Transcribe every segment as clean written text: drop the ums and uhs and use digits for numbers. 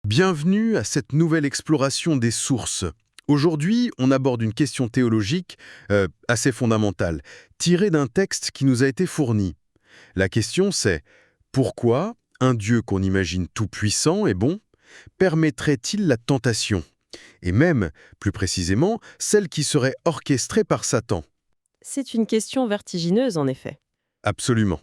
Bienvenue à cette nouvelle exploration des sources. Aujourd'hui, on aborde une question théologique assez fondamentale, tirée d'un texte qui nous a été fourni. La question c'est, pourquoi un Dieu qu'on imagine tout-puissant et bon permettrait-il la tentation? Et même, plus précisément, celle qui serait orchestrée par Satan. C'est une question vertigineuse, en effet. Absolument.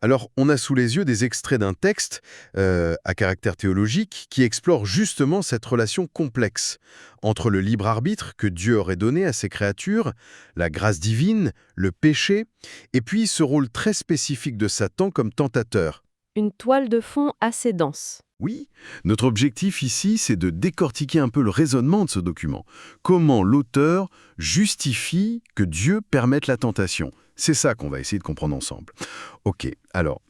Alors, on a sous les yeux des extraits d'un texte à caractère théologique qui explore justement cette relation complexe entre le libre arbitre que Dieu aurait donné à ses créatures, la grâce divine, le péché, et puis ce rôle très spécifique de Satan comme tentateur. Une toile de fond assez dense. Oui, notre objectif ici, c'est de décortiquer un peu le raisonnement de ce document. Comment l'auteur justifie que Dieu permette la tentation. C'est ça qu'on va essayer de comprendre ensemble. Ok, alors,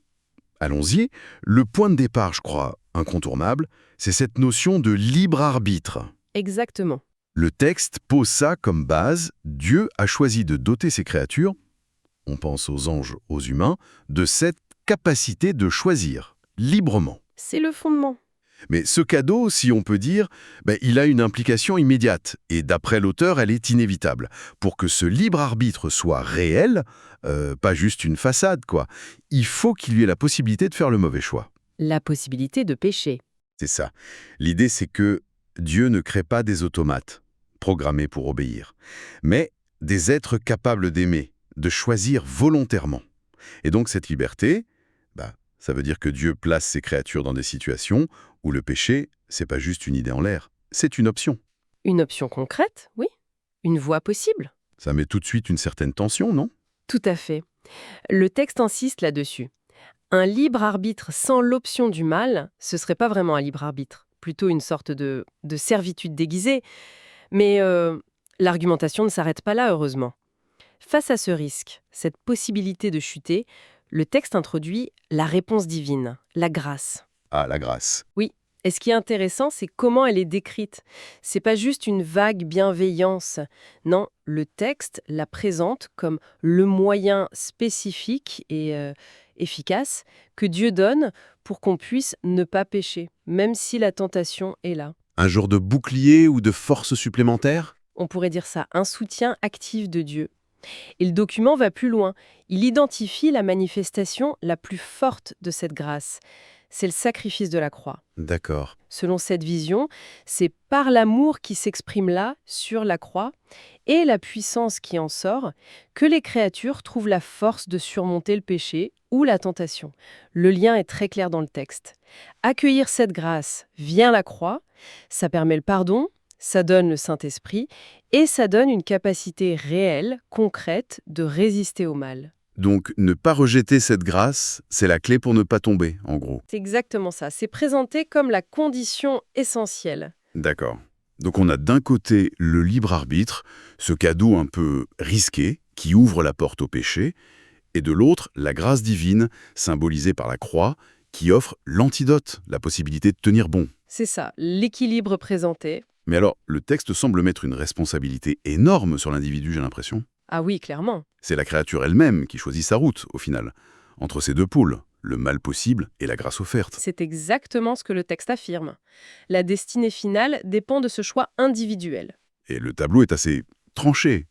allons-y. Le point de départ, je crois, incontournable, c'est cette notion de libre arbitre. Exactement. Le texte pose ça comme base. Dieu a choisi de doter ses créatures, on pense aux anges, aux humains, de cette capacité de choisir librement. C'est le fondement. Mais ce cadeau, si on peut dire, il a une implication immédiate. Et d'après l'auteur, elle est inévitable. Pour que ce libre arbitre soit réel, pas juste une façade, quoi, il faut qu'il lui ait la possibilité de faire le mauvais choix. La possibilité de pécher. C'est ça. L'idée, c'est que Dieu ne crée pas des automates, programmés pour obéir, mais des êtres capables d'aimer, de choisir volontairement. Et donc cette liberté, ça veut dire que Dieu place ses créatures dans des situations où le péché, c'est pas juste une idée en l'air, c'est une option. Une option concrète, oui. Une voie possible. Ça met tout de suite une certaine tension, non? Tout à fait. Le texte insiste là-dessus. Un libre arbitre sans l'option du mal, ce serait pas vraiment un libre arbitre, plutôt une sorte de servitude déguisée. Mais l'argumentation ne s'arrête pas là, heureusement. Face à ce risque, cette possibilité de chuter, le texte introduit la réponse divine, la grâce. Ah, la grâce. Oui, et ce qui est intéressant, c'est comment elle est décrite. C'est pas juste une vague bienveillance. Non, le texte la présente comme le moyen spécifique et efficace que Dieu donne pour qu'on puisse ne pas pécher, même si la tentation est là. Un genre de bouclier ou de force supplémentaire? On pourrait dire ça, un soutien actif de Dieu. Et le document va plus loin. Il identifie la manifestation la plus forte de cette grâce. C'est le sacrifice de la croix. D'accord. Selon cette vision, c'est par l'amour qui s'exprime là, sur la croix, et la puissance qui en sort, que les créatures trouvent la force de surmonter le péché ou la tentation. Le lien est très clair dans le texte. Accueillir cette grâce via la croix, ça permet le pardon, ça donne le Saint-Esprit, et ça donne une capacité réelle, concrète, de résister au mal. Donc, ne pas rejeter cette grâce, c'est la clé pour ne pas tomber, en gros. C'est exactement ça. C'est présenté comme la condition essentielle. D'accord. Donc on a d'un côté le libre arbitre, ce cadeau un peu risqué, qui ouvre la porte au péché, et de l'autre, la grâce divine, symbolisée par la croix, qui offre l'antidote, la possibilité de tenir bon. C'est ça, l'équilibre présenté. Mais alors, le texte semble mettre une responsabilité énorme sur l'individu, j'ai l'impression. Ah oui, clairement. C'est la créature elle-même qui choisit sa route, au final, entre ces deux pôles, le mal possible et la grâce offerte. C'est exactement ce que le texte affirme. La destinée finale dépend de ce choix individuel. Et le tableau est assez tranché,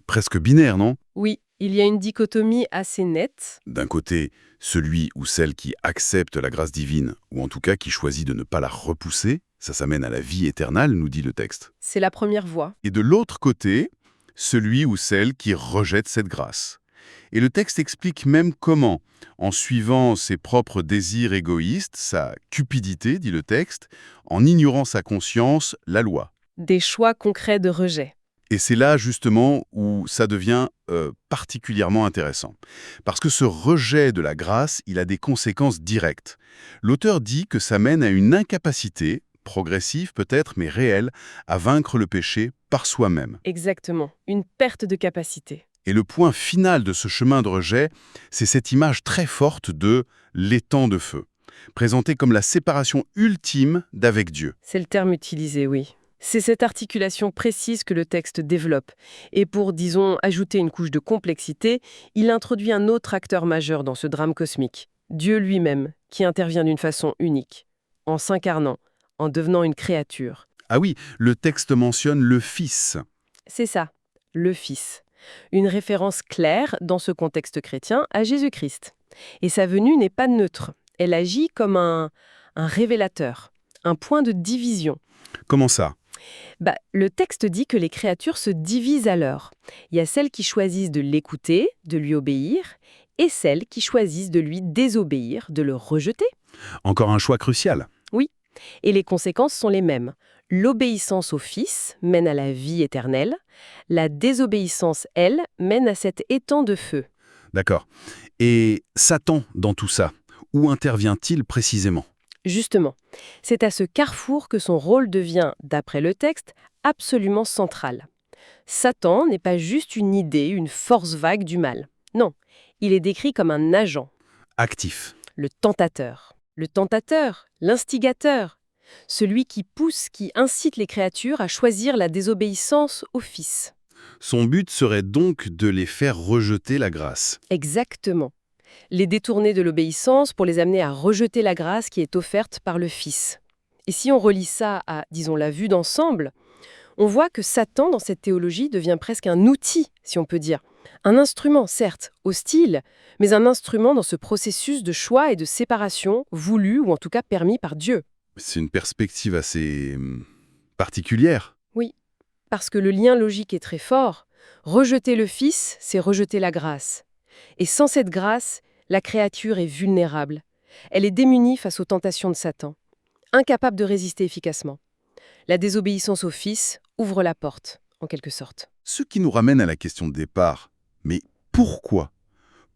presque binaire, non? Oui, il y a une dichotomie assez nette. D'un côté, celui ou celle qui accepte la grâce divine, ou en tout cas qui choisit de ne pas la repousser, ça s'amène à la vie éternelle, nous dit le texte. C'est la première voie. Et de l'autre côté, celui ou celle qui rejette cette grâce. Et le texte explique même comment, en suivant ses propres désirs égoïstes, sa cupidité, dit le texte, en ignorant sa conscience, la loi. Des choix concrets de rejet. Et c'est là justement où ça devient particulièrement intéressant. Parce que ce rejet de la grâce, il a des conséquences directes. L'auteur dit que ça mène à une incapacité, progressive peut-être, mais réelle, à vaincre le péché par soi-même. Exactement, une perte de capacité. Et le point final de ce chemin de rejet, c'est cette image très forte de l'étang de feu, présentée comme la séparation ultime d'avec Dieu. C'est le terme utilisé, oui. C'est cette articulation précise que le texte développe. Et pour, disons, ajouter une couche de complexité, il introduit un autre acteur majeur dans ce drame cosmique, Dieu lui-même, qui intervient d'une façon unique, en s'incarnant, en devenant une créature. Ah oui, le texte mentionne le Fils. C'est ça, le Fils. Une référence claire, dans ce contexte chrétien, à Jésus-Christ. Et sa venue n'est pas neutre. Elle agit comme un révélateur, un point de division. Comment ça? Le texte dit que les créatures se divisent alors. Il y a celles qui choisissent de l'écouter, de lui obéir, et celles qui choisissent de lui désobéir, de le rejeter. Encore un choix crucial. Oui, et les conséquences sont les mêmes. L'obéissance au Fils mène à la vie éternelle. La désobéissance, elle, mène à cet étang de feu. D'accord. Et Satan, dans tout ça, où intervient-il précisément? Justement, c'est à ce carrefour que son rôle devient, d'après le texte, absolument central. Satan n'est pas juste une idée, une force vague du mal. Non, il est décrit comme un agent, Actif. le tentateur. Le tentateur, l'instigateur, celui qui pousse, qui incite les créatures à choisir la désobéissance au Fils. Son but serait donc de les faire rejeter la grâce. Exactement. Les détourner de l'obéissance pour les amener à rejeter la grâce qui est offerte par le Fils. Et si on relie ça à, disons, la vue d'ensemble, on voit que Satan, dans cette théologie, devient presque un outil, si on peut dire. Un instrument, certes, hostile, mais un instrument dans ce processus de choix et de séparation voulu ou en tout cas permis par Dieu. C'est une perspective assez particulière. Oui, parce que le lien logique est très fort. Rejeter le Fils, c'est rejeter la grâce. Et sans cette grâce, la créature est vulnérable. Elle est démunie face aux tentations de Satan, incapable de résister efficacement. La désobéissance au Fils ouvre la porte, en quelque sorte. Ce qui nous ramène à la question de départ. Mais pourquoi?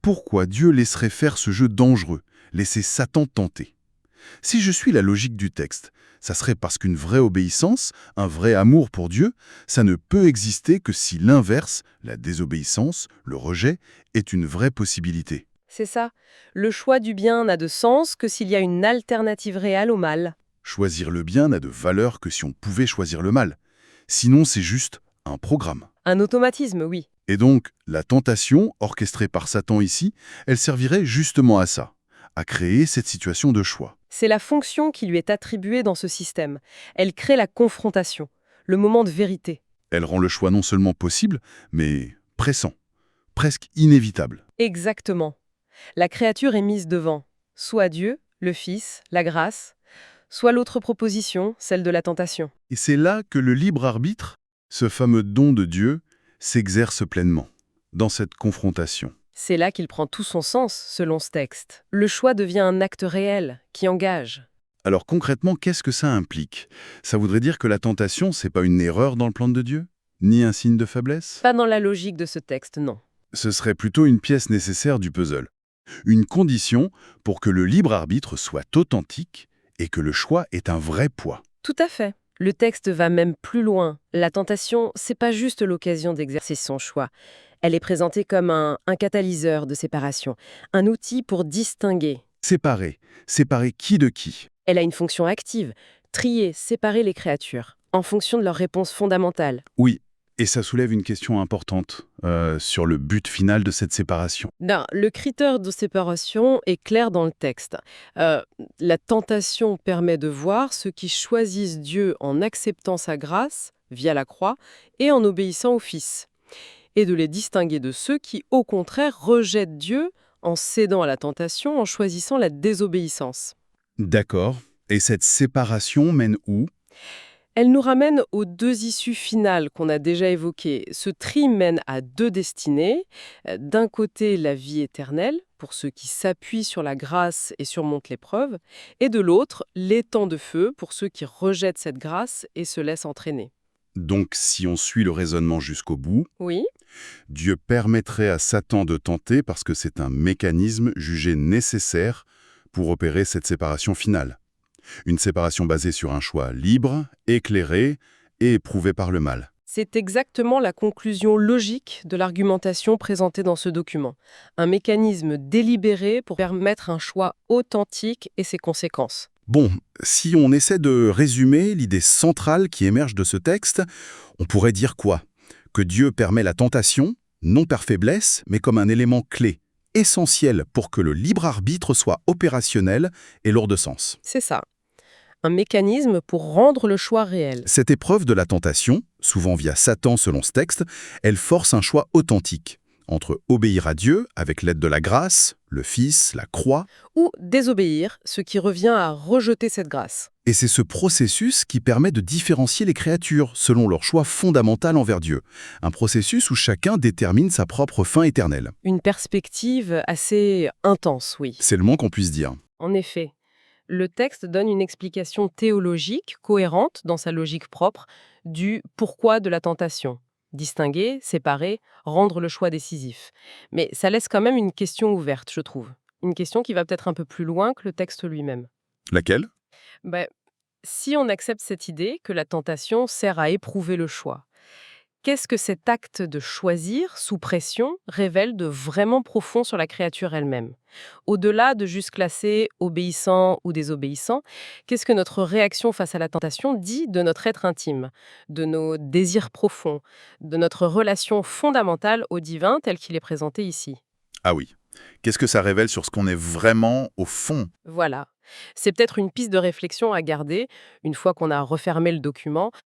Pourquoi Dieu laisserait faire ce jeu dangereux, laisser Satan tenter? Si je suis la logique du texte, ça serait parce qu'une vraie obéissance, un vrai amour pour Dieu, ça ne peut exister que si l'inverse, la désobéissance, le rejet, est une vraie possibilité. C'est ça. Le choix du bien n'a de sens que s'il y a une alternative réelle au mal. Choisir le bien n'a de valeur que si on pouvait choisir le mal. Sinon, c'est juste un programme. Un automatisme, oui. Et donc, la tentation, orchestrée par Satan ici, elle servirait justement à ça, à créer cette situation de choix. C'est la fonction qui lui est attribuée dans ce système. Elle crée la confrontation, le moment de vérité. Elle rend le choix non seulement possible, mais pressant, presque inévitable. Exactement. La créature est mise devant, soit Dieu, le Fils, la grâce, soit l'autre proposition, celle de la tentation. Et c'est là que le libre arbitre, ce fameux don de Dieu, s'exerce pleinement, dans cette confrontation. C'est là qu'il prend tout son sens, selon ce texte. Le choix devient un acte réel, qui engage. Alors concrètement, qu'est-ce que ça implique? Ça voudrait dire que la tentation, c'est pas une erreur dans le plan de Dieu? Ni un signe de faiblesse? Pas dans la logique de ce texte, non. Ce serait plutôt une pièce nécessaire du puzzle. Une condition pour que le libre arbitre soit authentique et que le choix ait un vrai poids. Tout à fait. Le texte va même plus loin. La tentation, c'est pas juste l'occasion d'exercer son choix. Elle est présentée comme un catalyseur de séparation, un outil pour distinguer. Séparer qui de qui? Elle a une fonction active, trier, séparer les créatures, en fonction de leur réponse fondamentale. Oui, et ça soulève une question importante sur le but final de cette séparation. Non, le critère de séparation est clair dans le texte. La tentation permet de voir ceux qui choisissent Dieu en acceptant sa grâce, via la croix, et en obéissant au Fils. Et de les distinguer de ceux qui, au contraire, rejettent Dieu en cédant à la tentation, en choisissant la désobéissance. D'accord. Et cette séparation mène où? Elle nous ramène aux deux issues finales qu'on a déjà évoquées. Ce tri mène à deux destinées. D'un côté, la vie éternelle, pour ceux qui s'appuient sur la grâce et surmontent l'épreuve, et de l'autre, l'étang de feu, pour ceux qui rejettent cette grâce et se laissent entraîner. Donc, si on suit le raisonnement jusqu'au bout, Oui, Dieu permettrait à Satan de tenter parce que c'est un mécanisme jugé nécessaire pour opérer cette séparation finale. Une séparation basée sur un choix libre, éclairé et éprouvé par le mal. c'est exactement la conclusion logique de l'argumentation présentée dans ce document. Un mécanisme délibéré pour permettre un choix authentique et ses conséquences. Bon, si on essaie de résumer l'idée centrale qui émerge de ce texte, on pourrait dire quoi? Que Dieu permet la tentation, non par faiblesse, mais comme un élément clé, essentiel pour que le libre arbitre soit opérationnel et lourd de sens. C'est ça. un mécanisme pour rendre le choix réel. Cette épreuve de la tentation, souvent via Satan selon ce texte, elle force un choix authentique entre obéir à Dieu avec l'aide de la grâce, le Fils, la croix, Ou désobéir, ce qui revient à rejeter cette grâce. et c'est ce processus qui permet de différencier les créatures selon leur choix fondamental envers Dieu, un processus où chacun détermine sa propre fin éternelle. Une perspective assez intense, oui. C'est le moins qu'on puisse dire. En effet, le texte donne une explication théologique cohérente dans sa logique propre du pourquoi de la tentation. Distinguer, séparer, rendre le choix décisif. Mais ça laisse quand même une question ouverte, je trouve. Une question qui va peut-être un peu plus loin que le texte lui-même. Laquelle? Ben, si on accepte cette idée que la tentation sert à éprouver le choix, qu'est-ce que cet acte de choisir sous pression révèle de vraiment profond sur la créature elle-même? Au-delà de juste classer obéissant ou désobéissant, qu'est-ce que notre réaction face à la tentation dit de notre être intime, de nos désirs profonds, de notre relation fondamentale au divin tel qu'il est présenté ici? Ah oui. Qu'est-ce que ça révèle sur ce qu'on est vraiment au fond? Voilà. C'est peut-être une piste de réflexion à garder une fois qu'on a refermé le document,